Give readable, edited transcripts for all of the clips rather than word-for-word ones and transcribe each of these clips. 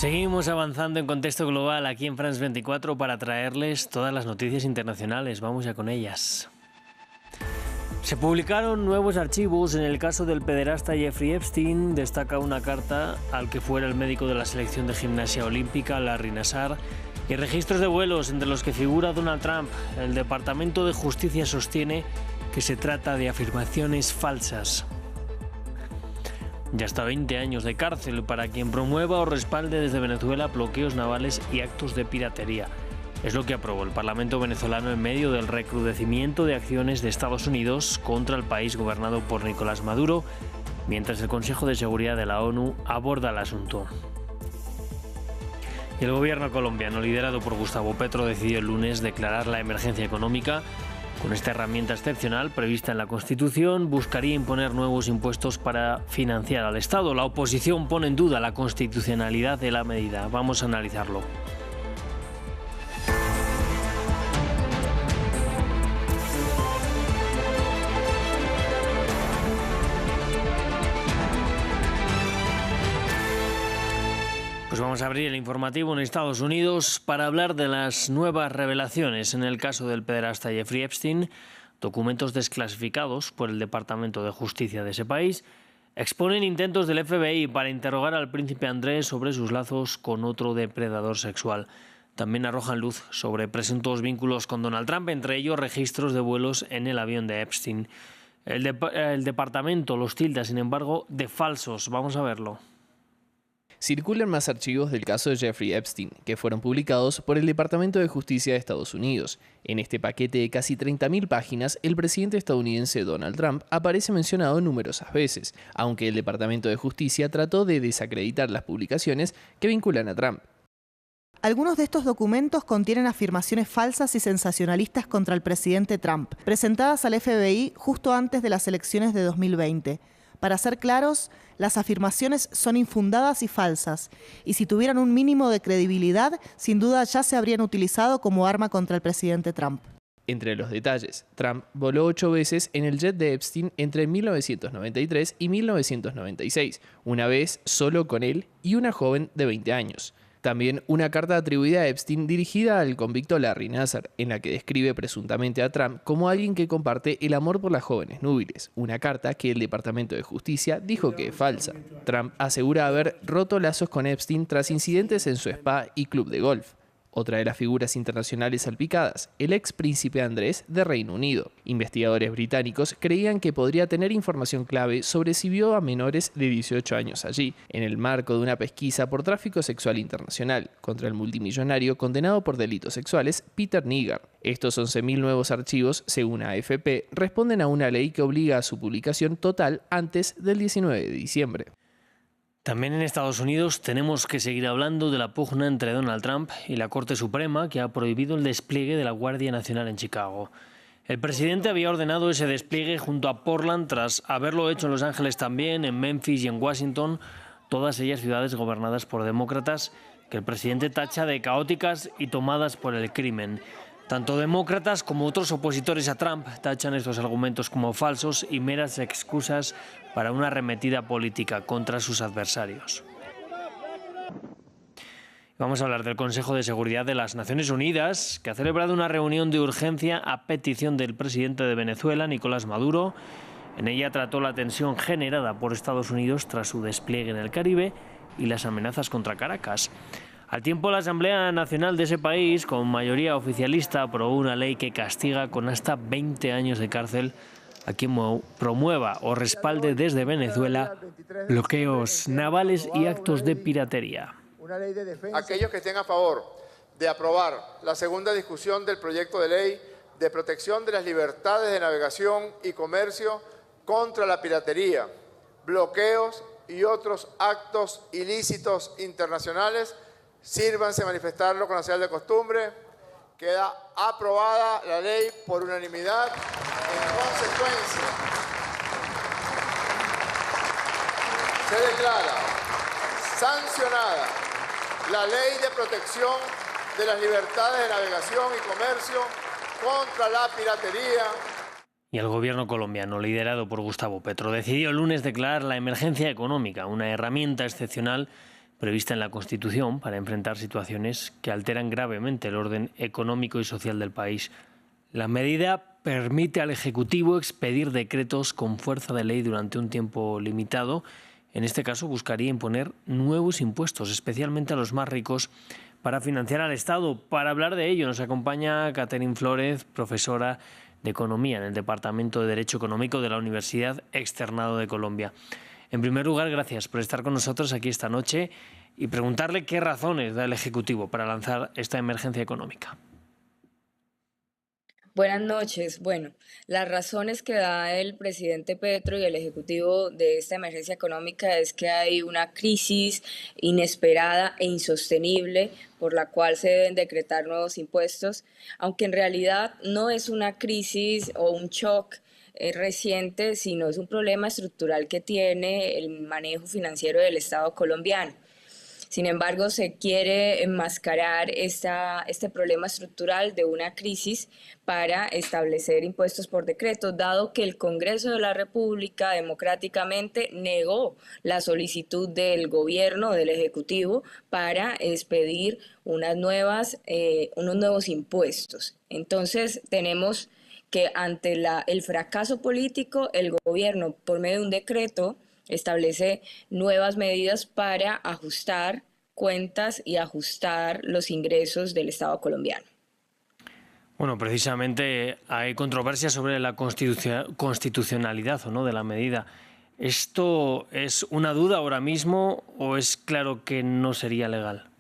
Seguimos avanzando en contexto global aquí en France 24 para traerles todas las noticias internacionales. Vamos ya con ellas. Se publicaron nuevos archivos en el caso del pederasta Jeffrey Epstein. Destaca una carta al que fuera el médico de la selección de gimnasia olímpica, Larry Nassar, y registros de vuelos entre los que figura Donald Trump. El Departamento de Justicia sostiene que se trata de afirmaciones falsas. Ya hasta 20 años de cárcel para quien promueva o respalde desde Venezuela bloqueos navales y actos de piratería. Es lo que aprobó el Parlamento venezolano en medio del recrudecimiento de acciones de Estados Unidos contra el país gobernado por Nicolás Maduro, mientras el Consejo de Seguridad de la ONU aborda el asunto. Y el gobierno colombiano, liderado por Gustavo Petro, decidió el lunes declarar la emergencia económica. Con esta herramienta excepcional prevista en la Constitución, buscaría imponer nuevos impuestos para financiar al Estado. La oposición pone en duda la constitucionalidad de la medida. Vamos a analizarlo. Pues vamos a abrir el informativo en Estados Unidos para hablar de las nuevas revelaciones en el caso del pederasta Jeffrey Epstein. Documentos desclasificados por el Departamento de Justicia de ese país exponen intentos del FBI para interrogar al príncipe Andrés sobre sus lazos con otro depredador sexual. También arrojan luz sobre presuntos vínculos con Donald Trump, entre ellos registros de vuelos en el avión de Epstein. El departamento los tilda, sin embargo, de falsos. Vamos a verlo. Circulan más archivos del caso de Jeffrey Epstein, que fueron publicados por el Departamento de Justicia de Estados Unidos. En este paquete de casi 30.000 páginas, el presidente estadounidense Donald Trump aparece mencionado numerosas veces, aunque el Departamento de Justicia trató de desacreditar las publicaciones que vinculan a Trump. Algunos de estos documentos contienen afirmaciones falsas y sensacionalistas contra el presidente Trump, presentadas al FBI justo antes de las elecciones de 2020. Para ser claros, las afirmaciones son infundadas y falsas, y si tuvieran un mínimo de credibilidad, sin duda ya se habrían utilizado como arma contra el presidente Trump. Entre los detalles, Trump voló 8 veces en el jet de Epstein entre 1993 y 1996, una vez solo con él y una joven de 20 años. También una carta atribuida a Epstein dirigida al convicto Larry Nassar, en la que describe presuntamente a Trump como alguien que comparte el amor por las jóvenes núbiles, una carta que el Departamento de Justicia dijo que es falsa. Trump asegura haber roto lazos con Epstein tras incidentes en su spa y club de golf. Otra de las figuras internacionales salpicadas, el ex príncipe Andrés de Reino Unido. Investigadores británicos creían que podría tener información clave sobre si vio a menores de 18 años allí, en el marco de una pesquisa por tráfico sexual internacional contra el multimillonario condenado por delitos sexuales Peter Nigger. Estos 11.000 nuevos archivos, según AFP, responden a una ley que obliga a su publicación total antes del 19 de diciembre. También en Estados Unidos tenemos que seguir hablando de la pugna entre Donald Trump y la Corte Suprema, que ha prohibido el despliegue de la Guardia Nacional en Chicago. El presidente había ordenado ese despliegue junto a Portland tras haberlo hecho en Los Ángeles también, en Memphis y en Washington, todas ellas ciudades gobernadas por demócratas que el presidente tacha de caóticas y tomadas por el crimen. Tanto demócratas como otros opositores a Trump tachan estos argumentos como falsos y meras excusas para una arremetida política contra sus adversarios. Vamos a hablar del Consejo de Seguridad de las Naciones Unidas, que ha celebrado una reunión de urgencia a petición del presidente de Venezuela, Nicolás Maduro. En ella trató la tensión generada por Estados Unidos tras su despliegue en el Caribe y las amenazas contra Caracas. Al tiempo, la Asamblea Nacional de ese país, con mayoría oficialista, aprobó una ley que castiga con hasta 20 años de cárcel a quien promueva o respalde desde Venezuela bloqueos navales y actos de piratería. Aquellos que estén a favor de aprobar la segunda discusión del proyecto de ley de protección de las libertades de navegación y comercio contra la piratería, bloqueos y otros actos ilícitos internacionales, sírvanse manifestarlo con la señal de costumbre. Queda aprobada la ley por unanimidad. En consecuencia, se declara sancionada la Ley de Protección de las Libertades de Navegación y Comercio contra la piratería. Y el gobierno colombiano, liderado por Gustavo Petro, decidió el lunes declarar la emergencia económica, una herramienta excepcional prevista en la Constitución para enfrentar situaciones que alteran gravemente el orden económico y social del país. La medida permite al Ejecutivo expedir decretos con fuerza de ley durante un tiempo limitado. En este caso, buscaría imponer nuevos impuestos, especialmente a los más ricos, para financiar al Estado. Para hablar de ello nos acompaña Catherine Flórez, profesora de Economía en el Departamento de Derecho Económico de la Universidad Externado de Colombia. En primer lugar, gracias por estar con nosotros aquí esta noche y preguntarle qué razones da el Ejecutivo para lanzar esta emergencia económica. Buenas noches. Bueno, las razones que da el presidente Petro y el Ejecutivo de esta emergencia económica es que hay una crisis inesperada e insostenible por la cual se deben decretar nuevos impuestos, aunque en realidad no es una crisis o un shock reciente, sino es un problema estructural que tiene el manejo financiero del Estado colombiano. Sin embargo, se quiere enmascarar este problema estructural de una crisis para establecer impuestos por decreto, dado que el Congreso de la República democráticamente negó la solicitud del gobierno, del Ejecutivo, para expedir unos nuevos impuestos. Entonces, tenemos que ante el fracaso político, el gobierno, por medio de un decreto, establece nuevas medidas para ajustar cuentas y ajustar los ingresos del Estado colombiano. Bueno, precisamente hay controversia sobre la constitucionalidad o no de la medida. ¿Esto es una duda ahora mismo o es claro que no sería legal?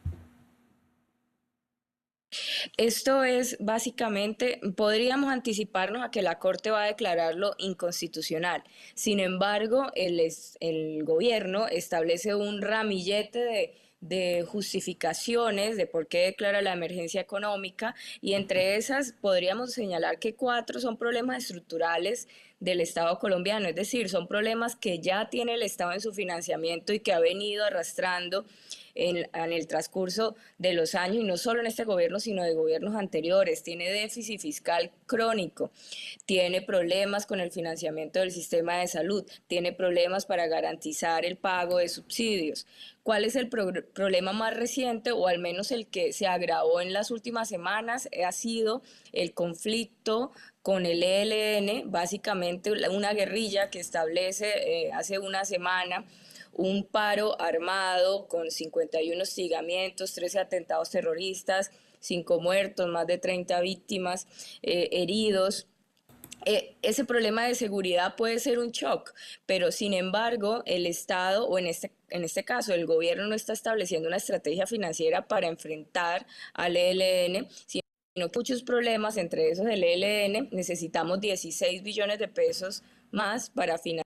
Esto es básicamente, podríamos anticiparnos a que la Corte va a declararlo inconstitucional. Sin embargo, el gobierno establece un ramillete de justificaciones de por qué declara la emergencia económica, y entre esas podríamos señalar que 4 son problemas estructurales del Estado colombiano, es decir, son problemas que ya tiene el Estado en su financiamiento y que ha venido arrastrando en el transcurso de los años, y no solo en este gobierno, sino de gobiernos anteriores. Tiene déficit fiscal crónico, tiene problemas con el financiamiento del sistema de salud, tiene problemas para garantizar el pago de subsidios. ¿Cuál es el problema más reciente, o al menos el que se agravó en las últimas semanas? Ha sido el conflicto con el ELN, básicamente una guerrilla que establece hace una semana un paro armado con 51 hostigamientos, 13 atentados terroristas, 5 muertos, más de 30 víctimas, heridos. Ese problema de seguridad puede ser un shock, pero sin embargo el Estado, o en este caso el gobierno, no está estableciendo una estrategia financiera para enfrentar al ELN, sino muchos problemas, entre esos el ELN. Necesitamos 16 billones de pesos más para financiar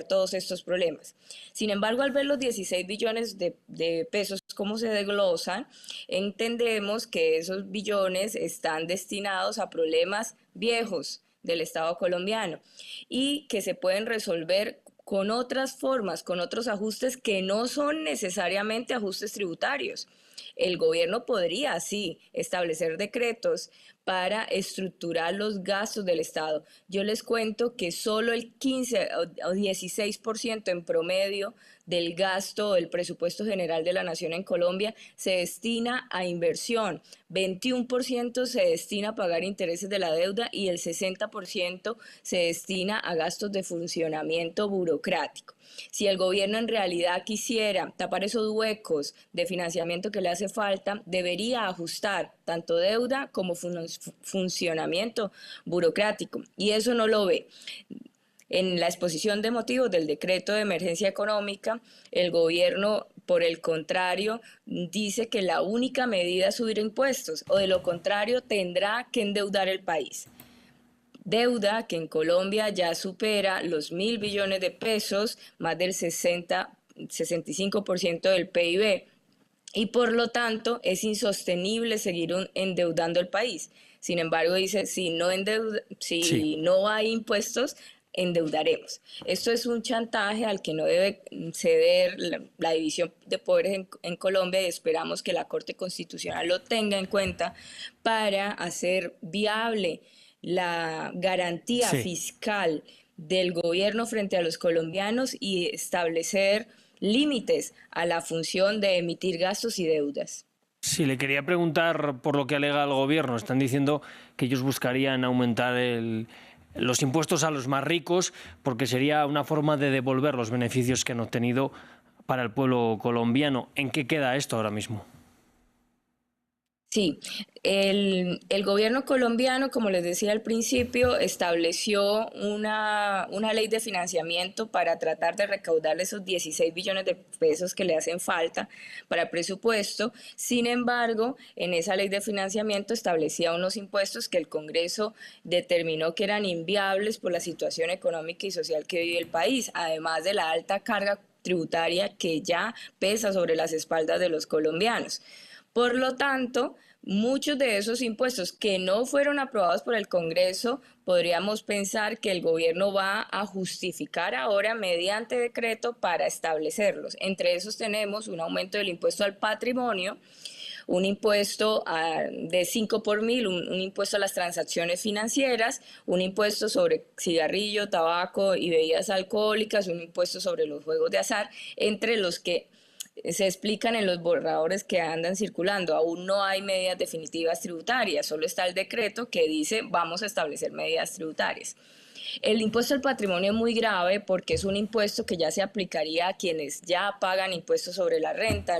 todos estos problemas. Sin embargo, al ver los 16 billones de pesos cómo se desglosan, entendemos que esos billones están destinados a problemas viejos del Estado colombiano y que se pueden resolver con otras formas, con otros ajustes que no son necesariamente ajustes tributarios. El gobierno podría, sí, establecer decretos para estructurar los gastos del Estado. Yo les cuento que solo el 15 o 16% en promedio del gasto del presupuesto general de la Nación en Colombia se destina a inversión, 21% se destina a pagar intereses de la deuda y el 60% se destina a gastos de funcionamiento burocrático. Si el gobierno en realidad quisiera tapar esos huecos de financiamiento que le hace falta, debería ajustar tanto deuda como funcionamiento burocrático, y eso no lo ve. En la exposición de motivos del decreto de emergencia económica, el gobierno, por el contrario, dice que la única medida es subir impuestos, o de lo contrario tendrá que endeudar el país. Deuda que en Colombia ya supera los 1.000 billones de pesos, más del 65% del PIB, y por lo tanto es insostenible seguir endeudando el país. Sin embargo, dice, si no hay impuestos, endeudaremos. Esto es un chantaje al que no debe ceder la división de poderes en Colombia, y esperamos que la Corte Constitucional lo tenga en cuenta para hacer viable la garantía fiscal del gobierno frente a los colombianos y establecer límites a la función de emitir gastos y deudas. Sí, le quería preguntar por lo que alega el gobierno. Están diciendo que ellos buscarían aumentar los impuestos a los más ricos porque sería una forma de devolver los beneficios que han obtenido para el pueblo colombiano. ¿En qué queda esto ahora mismo? Sí, el gobierno colombiano, como les decía al principio, estableció una ley de financiamiento para tratar de recaudar esos 16 billones de pesos que le hacen falta para el presupuesto. Sin embargo, en esa ley de financiamiento establecía unos impuestos que el Congreso determinó que eran inviables por la situación económica y social que vive el país, además de la alta carga tributaria que ya pesa sobre las espaldas de los colombianos. Por lo tanto, muchos de esos impuestos que no fueron aprobados por el Congreso, podríamos pensar que el gobierno va a justificar ahora mediante decreto para establecerlos. Entre esos tenemos un aumento del impuesto al patrimonio, un impuesto de 5 por mil, un impuesto a las transacciones financieras, un impuesto sobre cigarrillo, tabaco y bebidas alcohólicas, un impuesto sobre los juegos de azar, entre los que se explican en los borradores que andan circulando. Aún no hay medidas definitivas tributarias, solo está el decreto que dice vamos a establecer medidas tributarias. El impuesto al patrimonio es muy grave porque es un impuesto que ya se aplicaría a quienes ya pagan impuestos sobre la renta,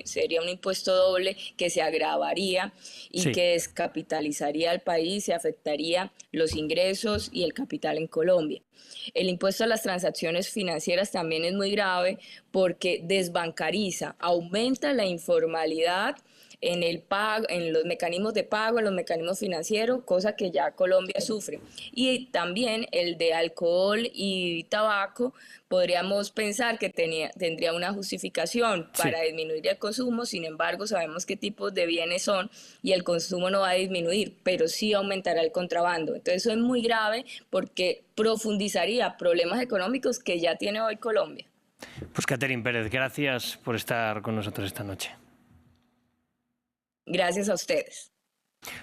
sería un impuesto doble que se agravaría y que descapitalizaría al país y afectaría los ingresos y el capital en Colombia. El impuesto a las transacciones financieras también es muy grave porque desbancariza, aumenta la informalidad en los mecanismos de pago, en los mecanismos financieros, cosa que ya Colombia sufre. Y también el de alcohol y tabaco, podríamos pensar que tendría una justificación para disminuir el consumo, sin embargo sabemos qué tipos de bienes son y el consumo no va a disminuir, pero sí aumentará el contrabando. Entonces eso es muy grave porque profundizaría problemas económicos que ya tiene hoy Colombia. Pues Catherine Pérez, gracias por estar con nosotros esta noche. Gracias a ustedes.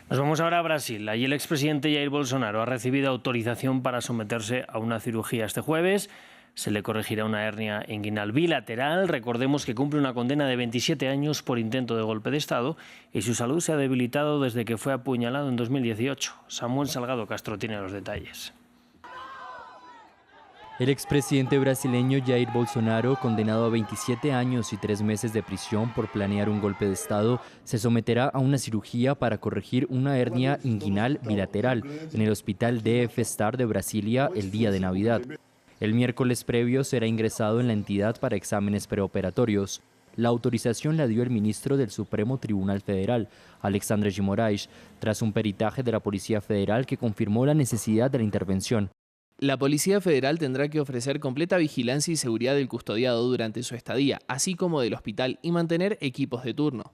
Nos vamos ahora a Brasil. Allí el expresidente Jair Bolsonaro ha recibido autorización para someterse a una cirugía este jueves. Se le corregirá una hernia inguinal bilateral. Recordemos que cumple una condena de 27 años por intento de golpe de Estado y su salud se ha debilitado desde que fue apuñalado en 2018. Samuel Salgado Castro tiene los detalles. El expresidente brasileño Jair Bolsonaro, condenado a 27 años y 3 meses de prisión por planear un golpe de Estado, se someterá a una cirugía para corregir una hernia inguinal bilateral en el hospital DF Star de Brasilia el día de Navidad. El miércoles previo será ingresado en la entidad para exámenes preoperatorios. La autorización la dio el ministro del Supremo Tribunal Federal, Alexandre de Moraes, tras un peritaje de la Policía Federal que confirmó la necesidad de la intervención. La Policía Federal tendrá que ofrecer completa vigilancia y seguridad del custodiado durante su estadía, así como del hospital, y mantener equipos de turno.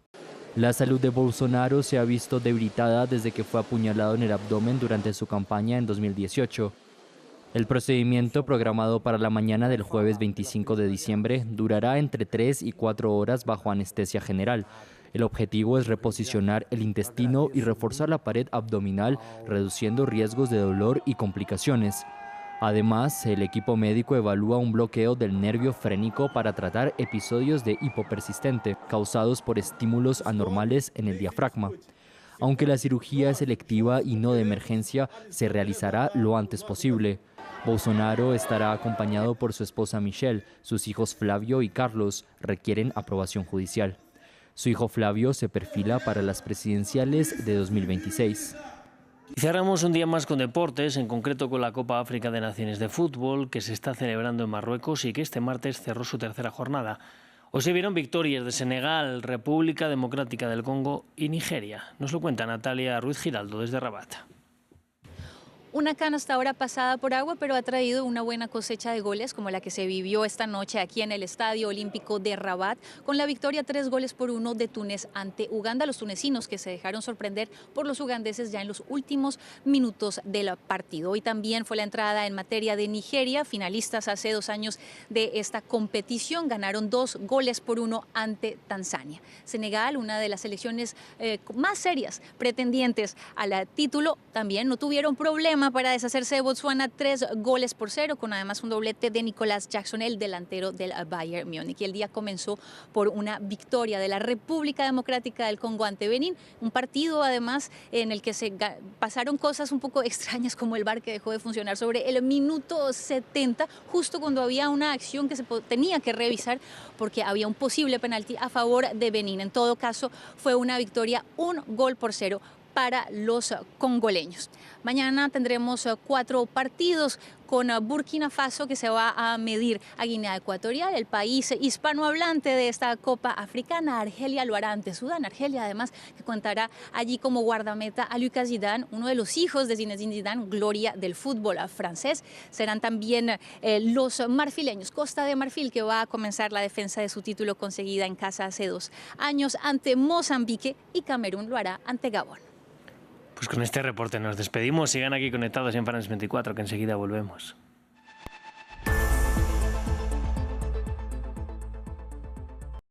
La salud de Bolsonaro se ha visto debilitada desde que fue apuñalado en el abdomen durante su campaña en 2018. El procedimiento, programado para la mañana del jueves 25 de diciembre, durará entre 3 y 4 horas bajo anestesia general. El objetivo es reposicionar el intestino y reforzar la pared abdominal, reduciendo riesgos de dolor y complicaciones. Además, el equipo médico evalúa un bloqueo del nervio frénico para tratar episodios de hipopersistente causados por estímulos anormales en el diafragma. Aunque la cirugía es electiva y no de emergencia, se realizará lo antes posible. Bolsonaro estará acompañado por su esposa Michelle. Sus hijos Flavio y Carlos requieren aprobación judicial. Su hijo Flavio se perfila para las presidenciales de 2026. Y cerramos un día más con deportes, en concreto con la Copa África de Naciones de Fútbol, que se está celebrando en Marruecos y que este martes cerró su tercera jornada. Hoy se vieron victorias de Senegal, República Democrática del Congo y Nigeria. Nos lo cuenta Natalia Ruiz Giraldo desde Rabat. Una canasta ahora pasada por agua, pero ha traído una buena cosecha de goles como la que se vivió esta noche aquí en el Estadio Olímpico de Rabat, con la victoria 3-1 de Túnez ante Uganda. Los tunecinos que se dejaron sorprender por los ugandeses ya en los últimos minutos del partido. Hoy también fue la entrada en materia de Nigeria, finalistas hace 2 años de esta competición, ganaron 2-1 ante Tanzania. Senegal, una de las selecciones más serias pretendientes al título, también no tuvieron problemas forma para deshacerse de Botsuana 3-0, con además un doblete de Nicolas Jackson, el delantero del Bayern Múnich. Y el día comenzó por una victoria de la República Democrática del Congo ante Benín, un partido además en el que se pasaron cosas un poco extrañas, como el VAR que dejó de funcionar sobre el minuto 70, justo cuando había una acción que se tenía que revisar porque había un posible penalti a favor de Benín. En todo caso, fue una victoria 1-0 para los congoleños. Mañana tendremos 4 partidos con Burkina Faso, que se va a medir a Guinea Ecuatorial, el país hispanohablante de esta Copa Africana. Argelia lo hará ante Sudán. Argelia, además, que contará allí como guardameta a Lucas Zidane, uno de los hijos de Zinedine Zidane, gloria del fútbol francés. Serán también los marfileños, Costa de Marfil, que va a comenzar la defensa de su título conseguida en casa hace 2 años ante Mozambique, y Camerún lo hará ante Gabón. Pues con este reporte nos despedimos. Sigan aquí conectados en France 24, que enseguida volvemos.